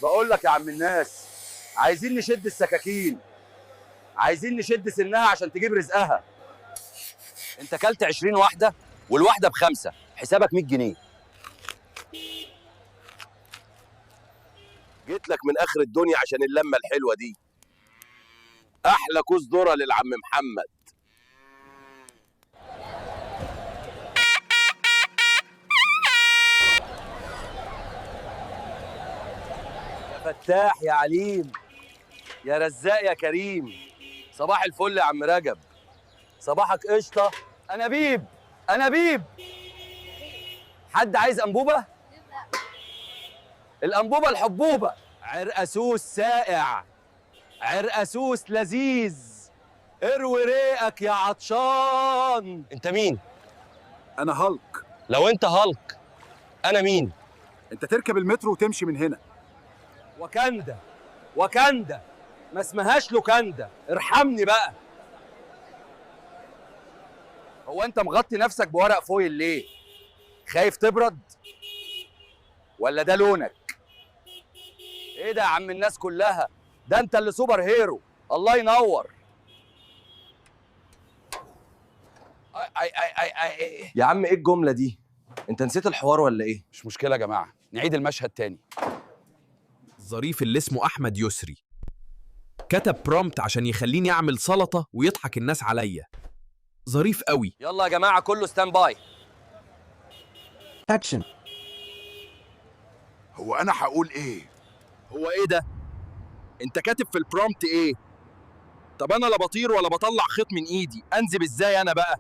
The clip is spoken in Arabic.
بقول لك يا عم الناس، عايزين نشد السكاكين، عايزين نشد سنها عشان تجيب رزقها. انت كلت 20 واحده والواحده ب5، حسابك 100 جنيه. جيت لك من اخر الدنيا عشان اللمه الحلوه دي. احلى كوز ذره للعم محمد. يا فتاح يا عليم، يا رزاق يا كريم، صباح الفل يا عم رجب. صباحك قشطه. انابيب انابيب. حد عايز انبوبه؟ الانبوبه الحبوبه. عرقسوس سائع، عرقسوس لذيذ، اروي ريقك يا عطشان. انت مين؟ انا هالك. لو انت هالك انا مين؟ انت تركب المترو وتمشي من هنا. وكندا وكندا، ما اسمهاش لوكاندا، ارحمني بقى. هو انت مغطي نفسك بورق فويل ليه؟ خايف تبرد؟ ولا ده لونك؟ ايه ده يا عم الناس كلها؟ ده انت اللي سوبر هيرو، الله ينور. أي. يا عم ايه الجمله دي؟ انت نسيت الحوار ولا ايه؟ مش مشكله يا جماعه، نعيد المشهد تاني. الظريف اللي اسمه أحمد يسري كتب برومبت عشان يخليني أعمل سلطة ويضحك الناس عليا. ظريف قوي. يلا يا جماعه كله ستاند باي. اكشن. هو انا هقول ايه؟ هو ايه ده؟ انت كاتب في البرومبت ايه؟ طب انا لا بطير ولا بطلع خيط من ايدي، انزب ازاي انا بقى؟